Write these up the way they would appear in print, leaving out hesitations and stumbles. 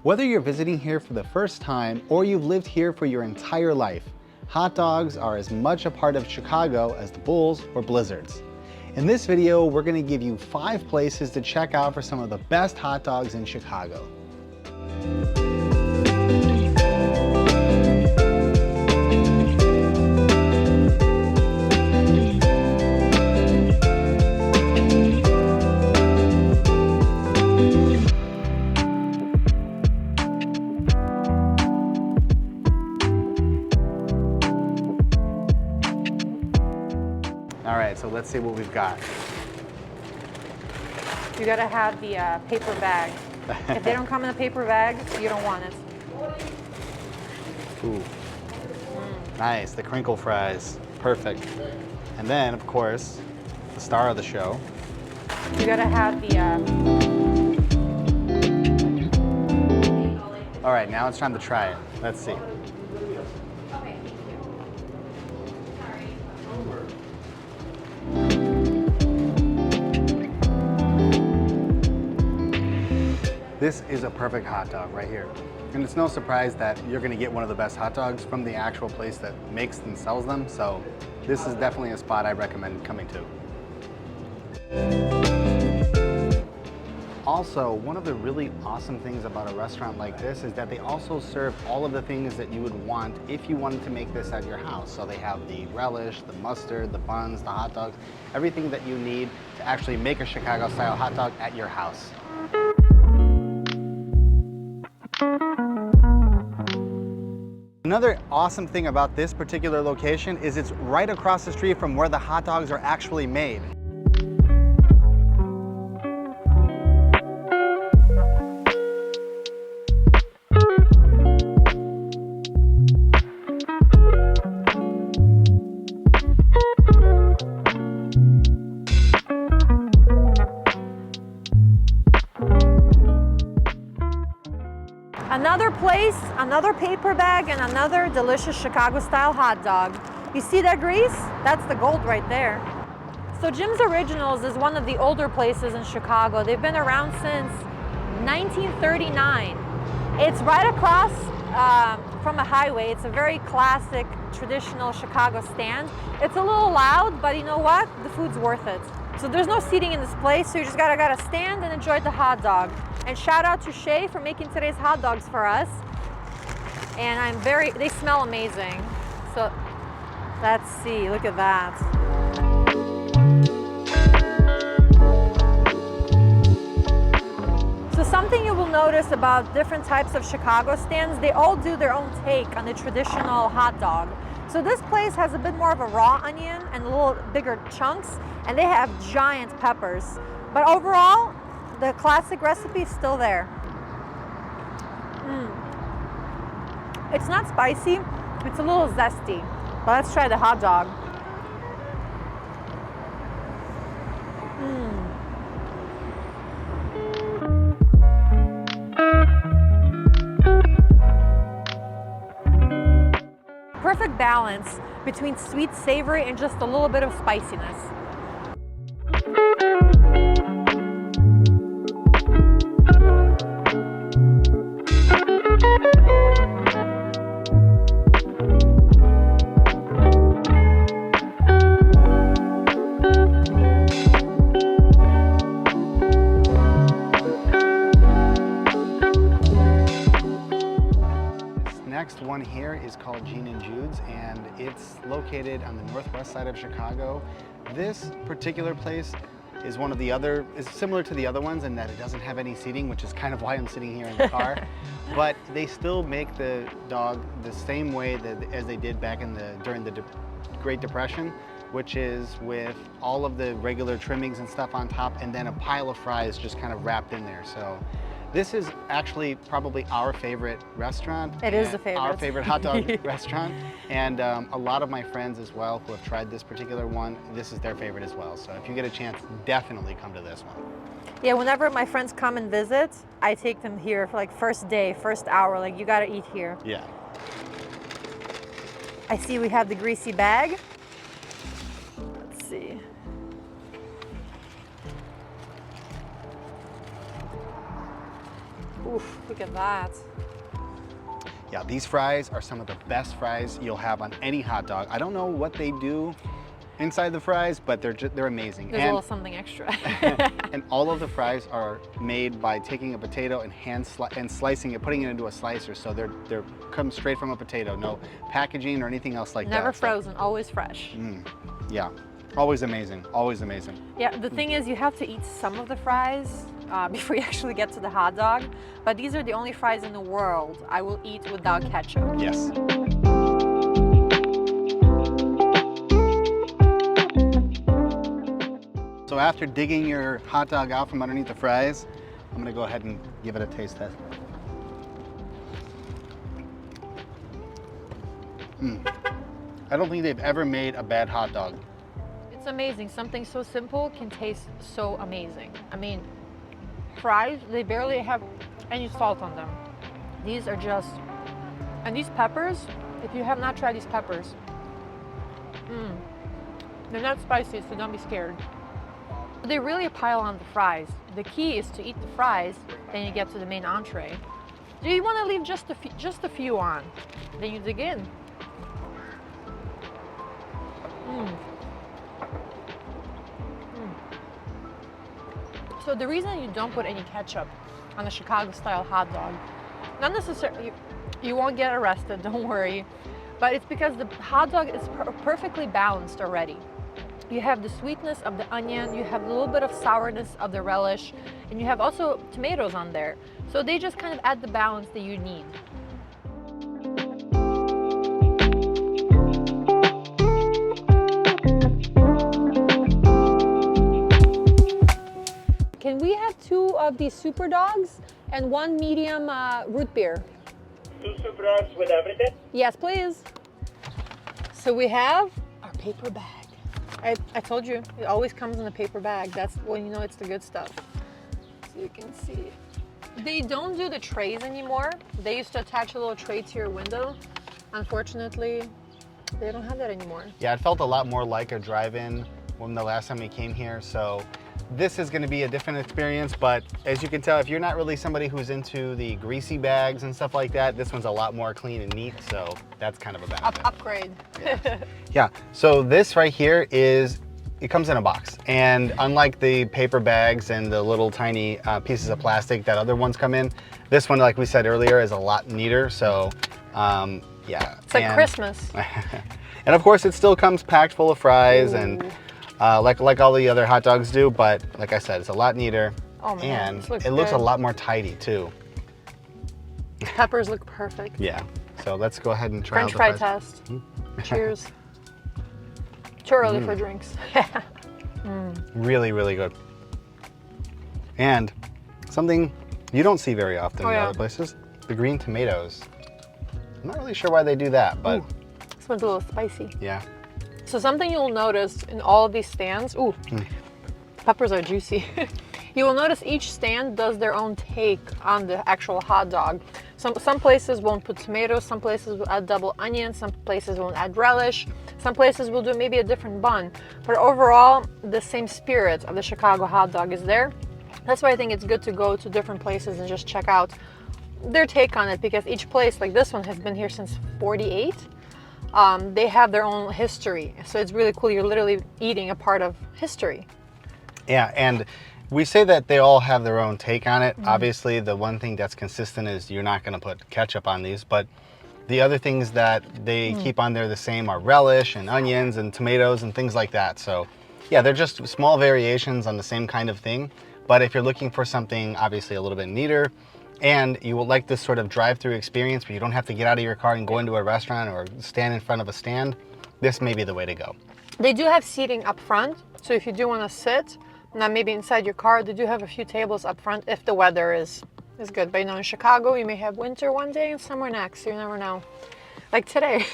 Whether you're visiting here for the first time or you've lived here for your entire life, hot dogs are as much a part of Chicago as the Bulls or Blizzards. In this video, we're going to give you 5 places to check out for some of the best hot dogs in Chicago. All right, so let's see what we've got. You gotta have the paper bag. If they don't come in a paper bag, you don't want it. Ooh, nice, the crinkle fries, perfect. And then, of course, the star of the show. You gotta have the... All right, now it's time to try it. Let's see. This is a perfect hot dog right here. And it's no surprise that you're gonna get one of the best hot dogs from the actual place that makes and sells them. So this is definitely a spot I recommend coming to. Also, one of the really awesome things about a restaurant like this is that they also serve all of the things that you would want if you wanted to make this at your house. So they have the relish, the mustard, the buns, the hot dogs, everything that you need to actually make a Chicago style hot dog at your house. Another awesome thing about this particular location is it's right across the street from where the hot dogs are actually made. Another place, another paper bag, and another delicious Chicago-style hot dog. You see that grease? That's the gold right there. So Jim's Originals is one of the older places in Chicago. They've been around since 1939. It's right across from a highway. It's a very classic, traditional Chicago stand. It's a little loud, but you know what? The food's worth it. So there's no seating in this place, so you just gotta stand and enjoy the hot dog. And shout out to Shay for making today's hot dogs for us. And they smell amazing. So let's see, look at that. So something you will notice about different types of Chicago stands, they all do their own take on the traditional hot dog. So this place has a bit more of a raw onion and a little bigger chunks, and they have giant peppers. But overall, the classic recipe is still there. It's not spicy, it's a little zesty. But let's try the hot dog. Perfect balance between sweet, savory, and just a little bit of spiciness. Next one here is called Gene and Jude's, and it's located on the northwest side of Chicago. This particular place is similar to the other ones in that it doesn't have any seating, which is kind of why I'm sitting here in the car. But they still make the dog the same way as they did back during the Great Depression, which is with all of the regular trimmings and stuff on top, and then a pile of fries just kind of wrapped in there. So this is actually probably our favorite restaurant. It is the favorite. Our favorite hot dog restaurant. And a lot of my friends as well who have tried this particular one, this is their favorite as well. So if you get a chance, definitely come to this one. Yeah, whenever my friends come and visit, I take them here for like first day, first hour, like you gotta eat here. Yeah. I see we have the greasy bag. Let's see. Oof, look at that. Yeah, these fries are some of the best fries you'll have on any hot dog. I don't know what they do inside the fries, but they're amazing. There's a little something extra. And all of the fries are made by taking a potato and slicing it, putting it into a slicer. So they're come straight from a potato. No packaging or anything else like that. Never frozen, always fresh. Yeah, always amazing, always amazing. Yeah, the thing is you have to eat some of the fries before you actually get to the hot dog. But these are the only fries in the world I will eat without ketchup. Yes. So after digging your hot dog out from underneath the fries, I'm gonna go ahead and give it a taste test. I don't think they've ever made a bad hot dog. It's amazing. Something so simple can taste so amazing. I mean, fries, they barely have any salt on them. These are just, and these peppers, if you have not tried these peppers, they're not spicy, so don't be scared. They really pile on the fries. The key is to eat the fries, then you get to the main entree. Do you want to leave just a few on? Then you dig in. So the reason you don't put any ketchup on a Chicago-style hot dog, not necessarily, you won't get arrested, don't worry, but it's because the hot dog is perfectly balanced already. You have the sweetness of the onion, you have a little bit of sourness of the relish, and you have also tomatoes on there. So they just kind of add the balance that you need. Can we have 2 of these Superdawgs and 1 medium root beer? 2 Superdawgs with everything? Yes, please. So we have our paper bag. I told you, it always comes in a paper bag. That's when you know it's the good stuff. So you can see. They don't do the trays anymore. They used to attach a little tray to your window. Unfortunately, they don't have that anymore. Yeah, it felt a lot more like a drive-in when the last time we came here. So this is going to be a different experience, but as you can tell, if you're not really somebody who's into the greasy bags and stuff like that, this one's a lot more clean and neat, so that's kind of a benefit. Upgrade. Yeah, so this right here it comes in a box, and unlike the paper bags and the little tiny pieces of plastic that other ones come in, this one, like we said earlier, is a lot neater, so yeah. It's like Christmas. And of course, it still comes packed full of fries and like all the other hot dogs do, but like I said, it's a lot neater. Oh man, and it looks a lot more tidy too. Peppers look perfect. Yeah, so let's go ahead and try French fry test. Cheers. Too early for drinks. Really, really good. And something you don't see very often in other places, the green tomatoes. I'm not really sure why they do that, but this one's a little spicy. Yeah. So something you'll notice in all of these stands, peppers are juicy. You will notice each stand does their own take on the actual hot dog. Some places won't put tomatoes, some places will add double onion, some places won't add relish, some places will do maybe a different bun. But overall, the same spirit of the Chicago hot dog is there. That's why I think it's good to go to different places and just check out their take on it, because each place, like this one, has been here since '48. They have their own history. So it's really cool. You're literally eating a part of history. Yeah, and we say that they all have their own take on it. Obviously, the one thing that's consistent is you're not going to put ketchup on these, but the other things that they keep on there the same are relish and onions and tomatoes and things like that. So yeah, they're just small variations on the same kind of thing. But if you're looking for something obviously a little bit neater, and you will like this sort of drive-through experience where you don't have to get out of your car and go into a restaurant or stand in front of a stand, this may be the way to go. They do have seating up front, so if you do want to sit, now maybe inside your car, they do have a few tables up front if the weather is good. But you know, in Chicago, you may have winter one day and summer next, so you never know. Like today.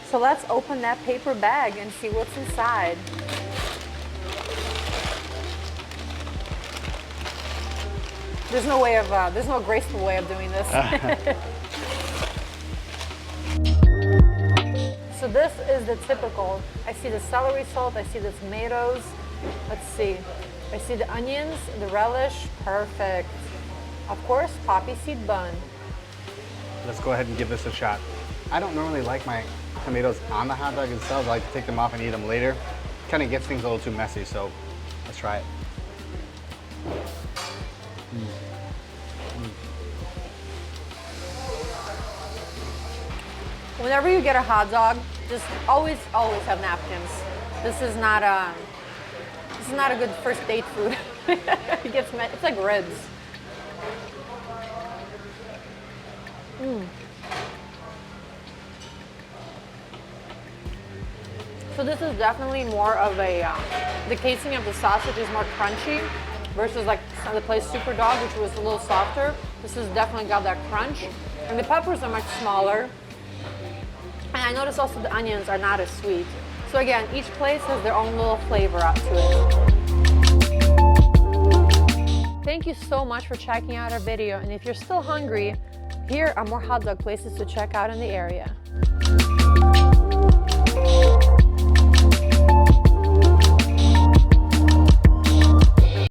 So let's open that paper bag and see what's inside. There's no graceful way of doing this. So this is the typical. I see the celery salt, I see the tomatoes. Let's see. I see the onions, the relish, perfect. Of course, poppy seed bun. Let's go ahead and give this a shot. I don't normally like my tomatoes on the hot dog themselves. I like to take them off and eat them later. Kind of gets things a little too messy, so let's try it. Whenever you get a hot dog, just always have napkins. This is not a good first date food. It's like ribs. So this is definitely more of a, the casing of the sausage is more crunchy versus like the place Superdawg, which was a little softer. This has definitely got that crunch. And the peppers are much smaller. And I noticed also the onions are not as sweet. So again, each place has their own little flavor up to it. Thank you so much for checking out our video. And if you're still hungry, here are more hot dog places to check out in the area.